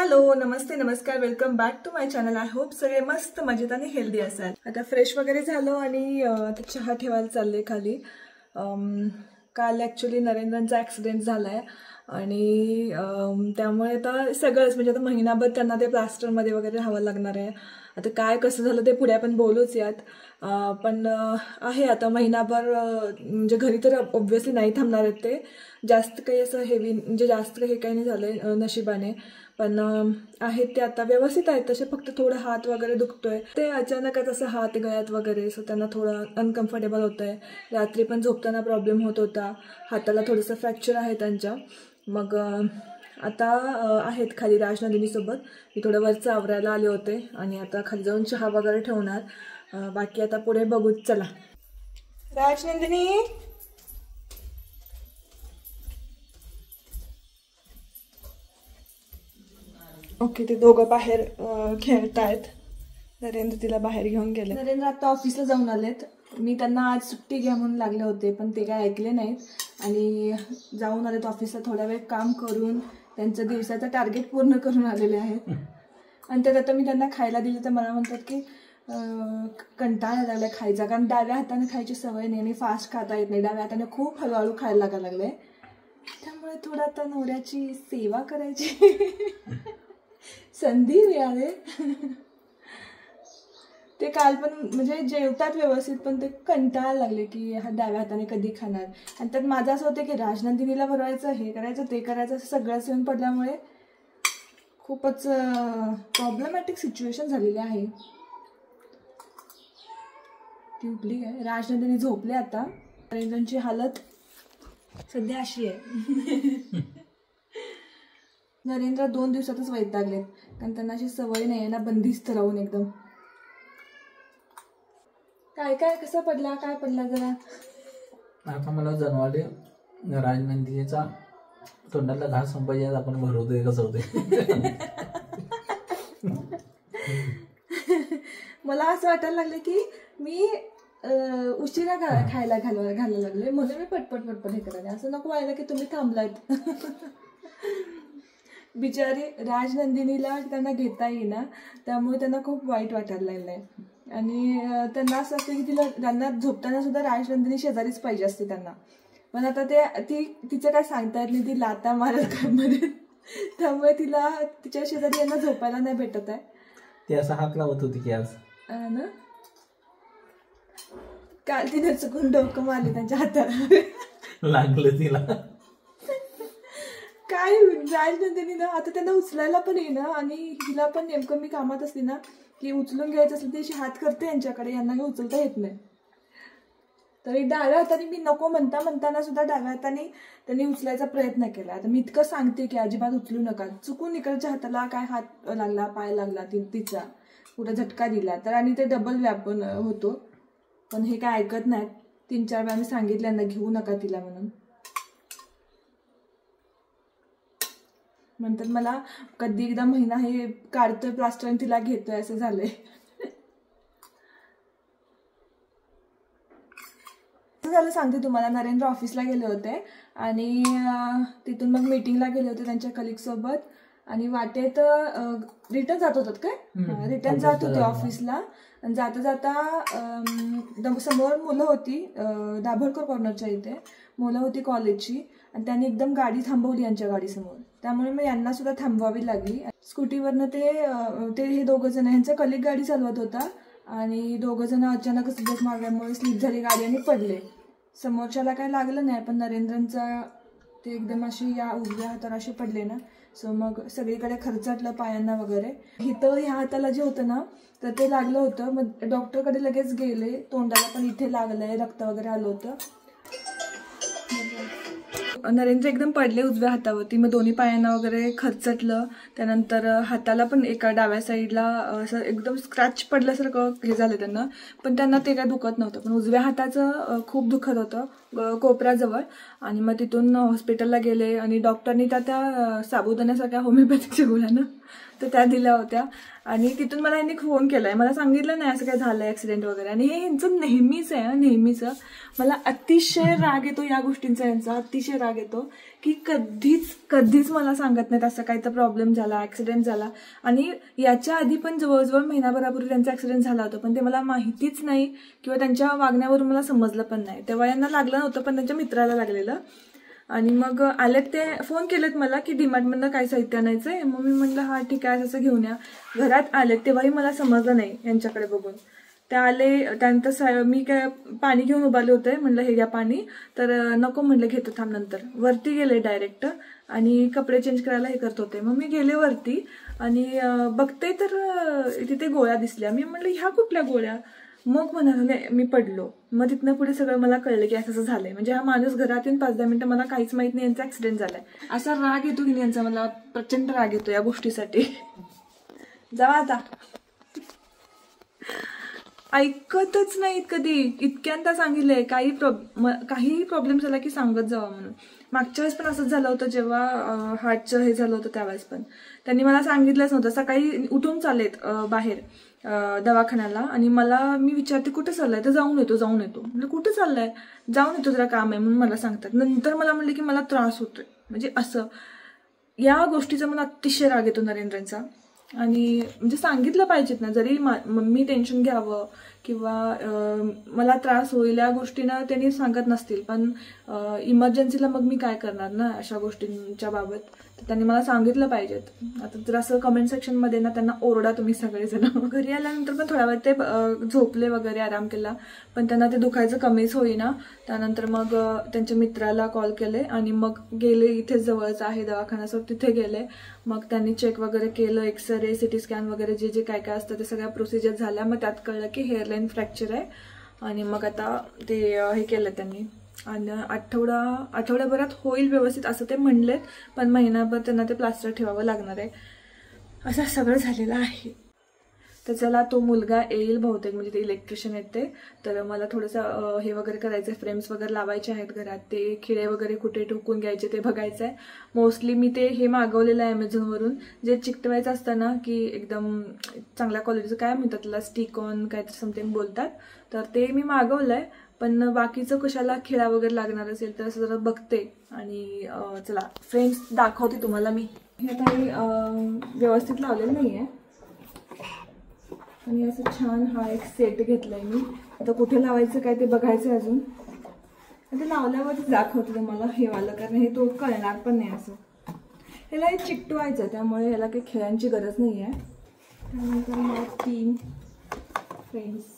Hello नमस्ते नमस्कार welcome back to my channel. I hope सगळे मस्त मजेत आणि हेल्दी असाल. आता फ्रेश वगैरे झालो आणि आता चहा ठेवायला चालले खाली. काल ॲक्च्युली नरेंद्रांचा ॲक्सिडेंट झाला आहे आणि त्यामुळे आता सगळंच म्हणजे आता महिनाभर त्यांना ते प्लास्टरमध्ये वगैरे राहावं लागणार आहे. आता काय कसं झालं ते पुढे आपण बोलूच यात. पण आहे आता महिनाभर म्हणजे घरी तर ऑब्व्हियसली नाही थांबणार आहेत ते. जास्त काही असं हेवी म्हणजे जास्त काही नाही झालं आहे नशिबाने. पण आहेत ते आता व्यवस्थित आहेत तसे, फक्त थोडं हात वगैरे दुखतोय. ते अचानकच असं हात गळ्यात वगैरे, सो त्यांना थोडं अनकम्फर्टेबल होतं आहे. रात्री पण झोपताना प्रॉब्लेम होत होता. हाताला थोडंसं फ्रॅक्चर आहे त्यांच्या. मग आता आहेत खाली राजनंदिनीसोबत. मी थोडं वरचं आवरायला आले होते आणि आता खाली जाऊन चहा वगैरे ठेवणार. बाकी आता पुढे बघूच. चला राजनंदिनी. ओके, ते दोघं बाहेर खेळतायत. नरेंद्र तिला बाहेर घेऊन गेले. नरेंद्र आता ऑफिसला जाऊन आलेत. मी त्यांना आज सुट्टी घ्या म्हणून लागले होते पण ते काय ऐकले नाहीत आणि जाऊन आलेत ऑफिसला. थोडा वेळ काम करून त्यांचं दिवसाचं टार्गेट पूर्ण करून आलेले आहेत. आणि त्यात आता मी त्यांना खायला दिलं तर मला म्हणतात की कंटाळा लागला खायचा, कारण डाव्या हाताने खायची सवय नाही आणि फास्ट खाता येत नाही. डाव्या हाताने खूप हळूहळू खायला लागायला लागले. त्यामुळे थोडं आता नवऱ्याची सेवा करायची संधी मिळाली. ते काल पण म्हणजे जेवतात व्यवस्थित पण ते कंटाळायला लागले की हा डाव्या हाताने कधी खाणार. आणि त्यात माझं असं होतं की राजनंदिनीला भरवायचं, हे करायचं ते करायचं, असं सगळंच येऊन पडल्यामुळे खूपच प्रॉब्लेमॅटिक सिच्युएशन झालेली आहे. ती उठली आहे. राजनंदिनी झोपले आता. नरेंद्रांची हालत सध्या अशी आहे. नरेंद्र 2 दिवसातच वैतागलेत कारण त्यांना अशी सवय नाही आहे ना बंदिस्त राहून एकदम. काय काय कसा पडला, काय पडला जरा आता मला जाणवाले राजनंदिनीचा तोंडातला घास संपायच्या आपण भरवतोय कसं होतंय. मला असं वाटायला लागलं की मी उशिरा खायला घालायला लागले म्हणून मी पटपट हे करायला. असं नको व्हायला की तुम्ही थांबलात. बिचारी राजनंदिनीला त्यांना घेता येईना त्यामुळे त्यांना खूप वाईट वाटायला लागलंय. आणि त्यांना असं असतं की त्यांना झोपताना सुद्धा राजनंदिनी शेजारीच पाहिजे असते त्यांना. पण आता तिचं काय सांगता येत नाही, ती लाता मारत काय मध्ये, त्यामुळे तिला तिच्या शेजारी यांना झोपायला नाही भेटत आहे. ती असं हात लावत होती की आज ना काल तिने चुकून डोकं मारले त्यांच्या हाताला, लागलं तिला. काय राजनंदिनी ना आता त्यांना उचलायला पण येईना आणि हिला पण नेमकं मी कामात असते ना की उचलून घ्यायचं असेल तर हात करते यांच्याकडे, यांना काही उचलता येत नाही. तरी डाव्या हाताने मी नको म्हणताना सुद्धा डाव्या हाताने त्यांनी उचलायचा प्रयत्न केला. आता मी इतकं सांगते की अजिबात उचलू नका. चुकून इकडच्या हाताला काय हात लागला, पाय लागला तिचा, कुठं झटका दिला तर आणि ते डबल व्यापून होतो. पण हे काय ऐकत नाहीत. 3-4 वेळा मी सांगितलं यांना घेऊ नका तिला म्हणून. म्हणतात मला कधी एकदा महिना हे काढतोय प्लास्टर आणि तिला घेतोय असं झालंय. झालं सांगते तुम्हाला. नरेंद्र ऑफिसला गेले होते आणि तिथून मग मीटिंगला गेले होते त्यांच्या कलिग सोबत आणि वाटेत रिटर्न जात होतात काय, रिटर्न जात होते ऑफिसला. जाता जाता समोर मुलं होती, दाभोळकर कॉर्नरच्या इथे मुलं होती कॉलेजची आणि त्यांनी एकदम गाडी थांबवली यांच्या गाडीसमोर. त्यामुळे मग यांना सुद्धा थांबवावी लागली. स्कूटीवरनं ते हे 2 जण, यांचा कलिग गाडी चालवत होता आणि 2 जण अचानकच ब्रेक मारल्यामुळे स्लिप झाली गाडी आणि पडले. समोरच्याला काय लागलं नाही पण नरेंद्रांचा ते एकदम अशी या उजव्या हातावर असे पडले ना. सो मग सगळीकडे खरचटलं पायांना वगैरे. इथं ह्या हाताला जे होतं ना तर ते लागलं होतं. मग डॉक्टरकडे लगेच गेले. तोंडाला पण इथे लागलंय, रक्त वगैरे आलं होतं. नरेंद्र एकदम पडले उजव्या हातावरती. मग दोन्ही पायांना वगैरे खरचटलं. त्यानंतर हाताला पण एका डाव्या साईडला असं एकदम स्क्रॅच पडल्यासारखं हे झालं त्यांना. पण त्यांना ते काय दुखत नव्हतं पण उजव्या हाताचं खूप दुखत होतं कोपऱ्याजवळ. आणि मग तिथून हॉस्पिटलला गेले आणि डॉक्टरनी त्या साबुदाण्यासारख्या होमिओपॅथिकच्या गोळ्यानं तर त्या दिल्या होत्या. आणि तिथून मला यांनी फोन केलाय, मला सांगितलं नाही असं काय झालंय ऍक्सिडेंट वगैरे. आणि हे यांचं नेहमीच आहे, नेहमीच. मला अतिशय राग येतो या गोष्टींचा, यांचा अतिशय राग येतो की कधीच मला सांगत नाहीत असं काही तर प्रॉब्लेम झाला, ऍक्सिडेंट झाला. आणि याच्या आधी पण जवळजवळ महिनाभरापूर्वी त्यांचा ऍक्सिडेंट झाला होता, पण ते मला माहितीच नाही किंवा त्यांच्या वागण्यावरून मला समजलं पण नाही. तेव्हा यांना लागलं नव्हतं, पण त्यांच्या मित्राला लागलेलं. आणि मग आलेत, ते फोन केलेत मला की डीमार्टमधनं काय साहित्य आणायचंय. मग मी म्हटलं हा ठीक आहे, असं घेऊन या. घरात आलेत तेव्हाही मला समजलं नाही यांच्याकडे बघून. ते आले, त्यानंतर मी काय पाणी घेऊन उभारले होते, म्हणलं हे घ्या पाणी. तर नको म्हणलं, घेतो थांब नंतर. वरती गेले डायरेक्ट आणि कपडे चेंज करायला हे करत होते. मग मी गेले वरती आणि बघते तर तिथे गोळ्या दिसल्या. मी म्हणलं ह्या कुठल्या गोळ्या? मग म्हणाले मी पडलो. मग तिथनं पुढे सगळं मला कळलं की असं झालंय. म्हणजे हा माणूस घरात येऊन 5-10 मिनिटं मला काहीच माहित नाही यांचा ऍक्सिडेंट झालाय. असा राग येतो की यांचा, मला प्रचंड राग येतो या गोष्टीसाठी. जावा आता. ऐकतच नाहीत कधी. इतक्यांदा सांगितलंय काही प्रॉब्लेम झाला की सांगत जावा म्हणून. मागच्या वेळेस पण असंच झालं होतं, जेव्हा हार्टचं हे झालं होतं त्यावेळेस पण त्यांनी मला सांगितलंच नव्हतं. सकाळी उठून चाललेत बाहेर दवाखान्याला आणि मी विचारते कुठे चाललाय, तर जाऊन येतो. म्हणजे कुठे चाललाय? जाऊन येतो, जरा काम आहे म्हणून मला सांगतात. नंतर मला म्हणले की मला त्रास होतोय. म्हणजे असं या गोष्टीचा मला अतिशय राग येतो नरेंद्रचा. आणि म्हणजे सांगितलं पाहिजेत ना, जरी मी टेन्शन घ्यावं किंवा मला त्रास होईल या गोष्टीनं त्यांनी सांगत नसतील, पण इमर्जन्सीला मग मी काय करणार ना अशा गोष्टींच्या बाबत. तर त्यांनी मला सांगितलं पाहिजेत. आता जर असं कमेंट सेक्शनमध्ये ना त्यांना ओरडा तुम्ही सगळेजण. घरी आल्यानंतर पण थोड्या वेळ ते झोपले वगैरे, आराम केला, पण त्यांना ते दुखायचं कमीच होईना. त्यानंतर मग त्यांच्या मित्राला कॉल केले आणि मग गेले, इथे जवळच आहे दवाखाना, सो तिथे गेले. मग त्यांनी चेक वगैरे केलं, एक्सरे, सिटी स्कॅन वगैरे जे काय काय असतं ते सगळ्या प्रोसिजर झाल्या. मग त्यात कळलं की हेअरलाईन फ्रॅक्चर आहे. आणि मग आता ते हे केलं त्यांनी. आणि आठवड्याभरात होईल व्यवस्थित असं ते म्हणलेत, पण महिनाभर त्यांना ते प्लास्टर ठेवावं लागणार आहे. असं सगळं झालेलं आहे. तर चला, तो मुलगा येईल बहुतेक, म्हणजे ते इलेक्ट्रिशियन येते. तर मला थोडंसं हे वगैरे करायचं आहे, फ्रेम्स वगैरे लावायचे आहेत घरात. ते खिळे वगैरे कुठे ठोकून घ्यायचे ते बघायचं आहे. मोस्टली मी ते हे मागवलेलं आहे अमेझॉनवरून, जे चिकटवायचं असतं ना, की एकदम चांगल्या क्वालिटीचं, काय म्हणतात त्याला, स्टिक ऑन काय तर समथिंग बोलतात. तर ते मी मागवलं आहे. पण बाकीचं कशाला खिळा वगैरे लागणार असेल तर असं जरा बघते. आणि चला फ्रेम्स दाखवते तुम्हाला मी. हे काही व्यवस्थित लावलेलं नाही आहे. आणि असं छान हा एक सेट घेतलाय मी. आता कुठे लावायचं काय ते बघायचं आहे अजून. ते लावल्यावरच दाखवते तुम्हाला हे वालं, कारण हे तो कळणार पण नाही. असं ह्याला हे चिकटवायचं, त्यामुळे ह्याला काही खेळांची गरज नाही आहे. त्यानंतर ह्या 3 फ्रेम्स.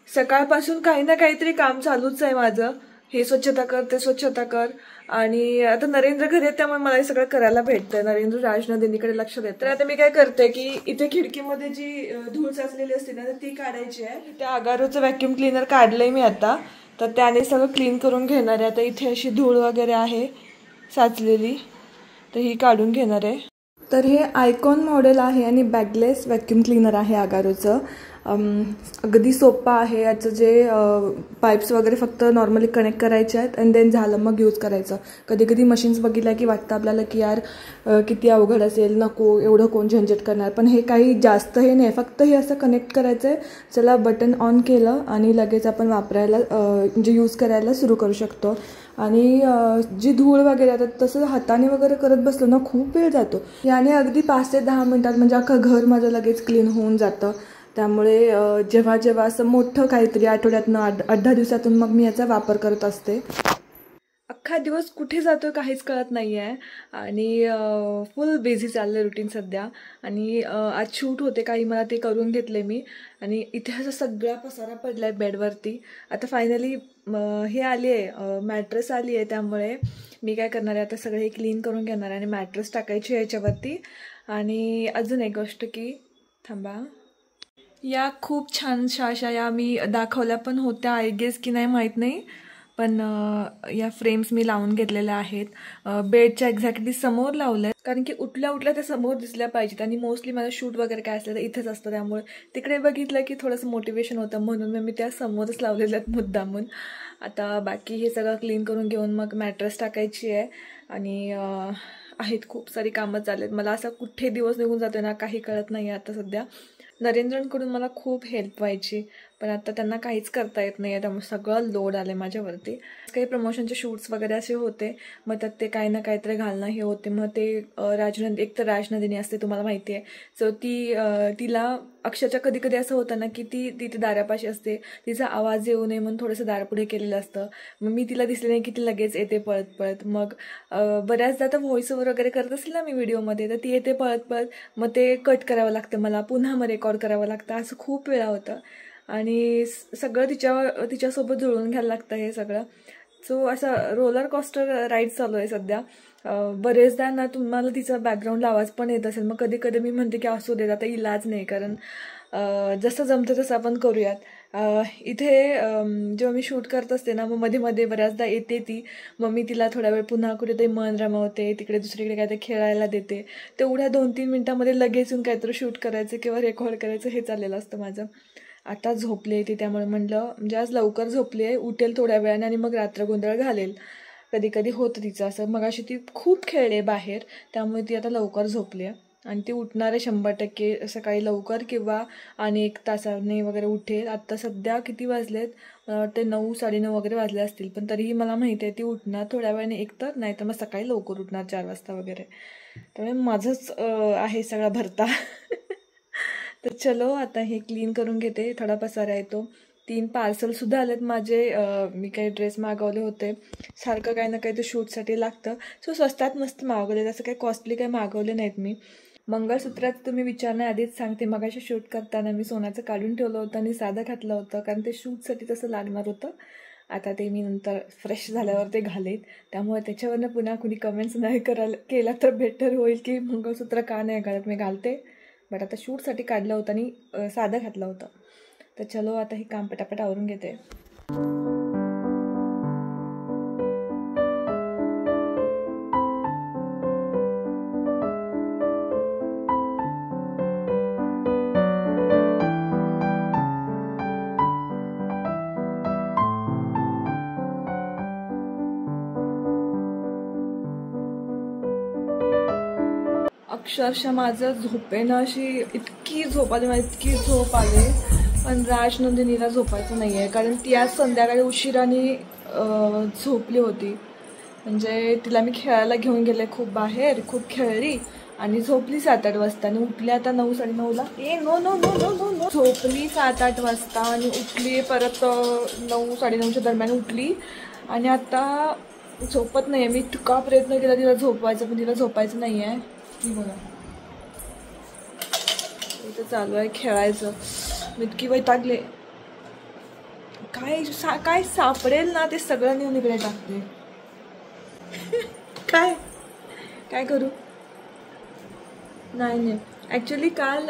सकाळपासून काही ना काहीतरी काम चालूच आहे माझं. हे स्वच्छता कर, ते स्वच्छता कर. आणि आता नरेंद्र घरी आहेत त्यामुळे मला हे सगळं करायला भेटतं. नरेंद्र राजनंदिनीकडे लक्ष देतं. तर आता मी काय करते की इथे खिडकीमध्ये जी धूळ साचलेली असते ना, तर ती काढायची आहे. त्या अगारोचं व्हॅक्यूम क्लीनर काढलंय मी आता, तर त्याने सगळं क्लीन करून घेणार आहे. आता इथे अशी धूळ वगैरे आहे साचलेली, तर ही काढून घेणार आहे. तर हे आयकॉन मॉडेल आहे आणि बॅगलेस व्हॅक्यूम क्लीनर आहे अगारोचं. अगदी सोपं आहे. याचं जे पाईप्स वगैरे फक्त नॉर्मली कनेक्ट करायचे आहेत आणि देन झालं, मग यूज करायचं. कधी कधी मशीन्स बघितल्या की वाटतं आपल्याला की यार किती अवघड असेल, नको एवढं कोण झंझट करणार. पण हे काही जास्त हे नाही, फक्त हे असं कनेक्ट करायचं आहे. चला बटन ऑन केलं आणि लगेच आपण वापरायला म्हणजे यूज करायला सुरू करू शकतो. आणि जी धूळ वगैरे आता तसं हाताने वगैरे करत बसलो ना, खूप वेळ जातो. याने अगदी 5 ते 10 मिनिटात म्हणजे अख्खं घर माझं लगेच क्लीन होऊन जातं. त्यामुळे जेव्हा असं मोठं काहीतरी आठवड्यातनं 8-10 दिवसातून मग मी याचा वापर करत असते. अख्खा दिवस कुठे जातो काहीच कळत नाही आहे. आणि फुल बिझी चाललं रुटीन सध्या. आणि आज शूट होते काही, मला ते करून घेतले मी. आणि इथे असं सगळा पसारा पडला आहे बेडवरती. आता फायनली हे आली आहे, मॅट्रेस आली आहे. त्यामुळे मी काय करणार आहे, आता सगळे हे क्लीन करून घेणार आहे आणि मॅट्रेस टाकायची आहे याच्यावरती. आणि अजून एक गोष्ट की, थांबा, या खूप छानशा अशा या मी दाखवल्या पण होत्या, आय गेस की नाही माहीत नाही. पण या फ्रेम्स मी लावून घेतलेल्या आहेत. बेडच्या एक्झॅक्टली समोर लावल्या कारण की उठल्या उठल्या त्या समोर दिसल्या पाहिजेत आणि मोस्टली माझं शूट वगैरे काय असलं तर इथेच असतं, त्यामुळे तिकडे बघितलं की थोडंसं मोटिवेशन होतं म्हणून मी त्या समोरच लावलेल्या आहेत मुद्दामून. आता बाकी हे सगळं क्लीन करून घेऊन मग मॅट्रेस टाकायची आहे आणि आहेत खूप सारी कामं चाललेत. मला असं कुठे दिवस निघून जातोय ना काही कळत नाही आता सध्या. नरेंद्रकडून मला खूप हेल्प व्हायची पण आता त्यांना काहीच करता येत नाही आहे, त्यामुळे सगळं लोड आलं माझ्यावरती. काही प्रमोशनचे शूट्स वगैरे असे होते, मग त्यात ते काही ना काहीतरी घालणं हे होते. मग ते एक तर राजनंदिनी असते तुम्हाला माहिती आहे, सो तिला अक्षरशः कधी कधी असं होतं ना की ती तिथे दारापाशी असते, तिचा आवाज येऊ नये म्हणून थोडंसं दारापुढे केलेलं असतं. मग मी तिला दिसले नाही की ती लगेच येते पळत पळत. मग बऱ्याचदा तर व्हॉइस ओव्हर वगैरे करत असेल ना मी व्हिडिओमध्ये, तर ती येते पळत पळत, मग ते कट करावं लागतं मला, पुन्हा मग रेकॉर्ड करावं लागतं, असं खूप वेळा होतं आणि सगळं तिच्यासोबत जुळवून घ्यायला लागतं हे सगळं. सो असं रोलर कॉस्टर राईड चालू आहे सध्या. बरेचदा ना तुम्हाला तिचा बॅकग्राऊंडला आवाज पण येत असेल, मग कधी कधी मी म्हणते की असू देत, आता इलाज नाही, कारण जसं जमतं तसं आपण करूयात. इथे जेव्हा मी शूट करत असते ना मग मध्ये मध्ये बऱ्याचदा येते ती, मग मी तिला थोडा वेळ पुन्हा कुठेतरी मन रमवते, तिकडे दुसरीकडे काहीतरी खेळायला देते. तेवढ्या 2-3 मिनिटांमध्ये लगेच येऊन काहीतरी शूट करायचं किंवा रेकॉर्ड करायचं हे चाललेलं असतं माझं. आता झोपले ती, त्यामुळे म्हणलं म्हणजे आज लवकर झोपली आहे, उठेल थोड्या वेळाने आणि मग रात्र गोंधळ घालेल. कधी कधी होतं तिचं असं. मगाशी ती खूप खेळले बाहेर, त्यामुळे ती आता लवकर झोपली आहे आणि ती उठणार आहे 100% सकाळी लवकर किंवा आणि 1 तासाने वगैरे उठेल. आत्ता सध्या किती वाजलेत, मला वाटते 9-9:30 वगैरे वाजले असतील, पण तरीही मला माहिती आहे ती उठणार थोड्या वेळाने, एकतर नाही तर मग सकाळी लवकर उठणार 4 वाजता वगैरे. त्यामुळे माझंच आहे सगळा भरता. तर चलो आता हे क्लीन करून घेते, थोडा पसारा येतो. 3 पार्सलसुद्धा आलेत माझे. मी काही ड्रेस मागवले होते, सारखं काही ना काही ते शूटसाठी लागतं, सो स्वस्तात मस्त मागवले, असं काही कॉस्टली काही मागवले नाहीत मी. मंगळसूत्राचं तुम्ही विचारण्याआधीच सांगते, मगाशी शूट करताना मी सोन्याचं काढून ठेवलं होतं आणि साधं घातलं होतं कारण ते शूटसाठी तसं लागणार होतं. आता ते मी नंतर फ्रेश झाल्यावर ते घालेत, त्यामुळे त्याच्यावरनं पुन्हा कुणी कमेंट्स नाही केला तर बेटर होईल की मंगळसूत्र का नाही घालत. मी घालते, बट आता शूटसाठी काढलं होतं आणि साधं घातलं होतं. तर चलो आता हे काम पटापट आवरून घेते. अक्षरशः माझं झोपेनं अशी इतकी झोप आली, मला इतकी झोप आली, पण राजनंदिनीला झोपायचं नाही आहे कारण ती आज संध्याकाळी उशिराने झोपली होती. म्हणजे तिला मी खेळायला घेऊन गेले खूप बाहेर, खूप खेळली आणि झोपली 7-8 वाजता आणि उठली आता 9-9:30ला. नो झोपली 7-8 वाजता आणि उठली परत 9-9:30च्या दरम्यान उठली आणि आता झोपत नाही आहे. मी इतका प्रयत्न केला तिला झोपवायचा पण तिला झोपायचं नाही आहे. बघा इथं चालू आहे खेळायचं, मी इतकी वैतागले, काय सापडेल ना ते सगळं नेऊन इकडे टाकते. काय करू. नाही ॲक्च्युली काल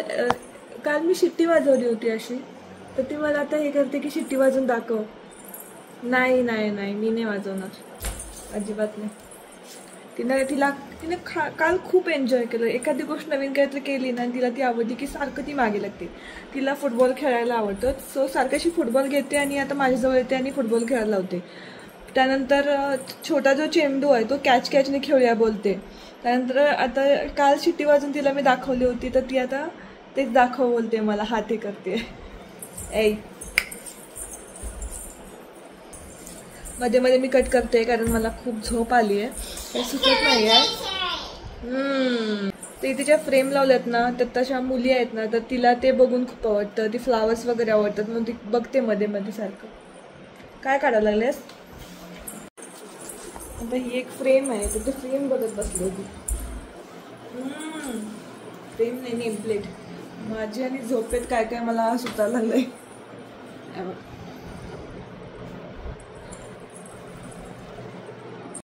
मी शिट्टी वाजवली होती अशी, तर ती मला आता हे करते की शिट्टी वाजवून दाखव. नाही मी नाही वाजवणार, अजिबात नाही. तिने काल खूप एन्जॉय केलं. एखादी गोष्ट नवीन काहीतरी केली ना तिला ती आवडली की सारखं ती मागे लागते. तिला फुटबॉल खेळायला आवडतं, सो सारखीशी फुटबॉल घेते आणि आता माझ्याजवळ येते आणि फुटबॉल खेळायला लावते. त्यानंतर छोटा जो चेंडू आहे तो कॅचने खेळूया बोलते. त्यानंतर आता काल शिट्टी वाजून तिला मी दाखवली होती, तर ती आता तेच दाखव बोलते मला, हात हे करते. मध्ये मध्ये मी कट करते कारण मला खूप झोप आली आहे, काही सुचत नाही आहे. ते तिच्या फ्रेम लावल्यात ना तर तशा मुली आहेत ना, तर तिला ते बघून खूप आवडतं, ती फ्लावर्स वगैरे आवडतात म्हणून ती बघते मध्ये मध्ये सारखं. काय काढायला लागलेस. आता ही एक फ्रेम आहे, तर ती फ्रेम बघत बसली होती. फ्रेम नाही नेमप्लेट. माझी आणि झोपेत काय काय मला सुचायला लागलंय.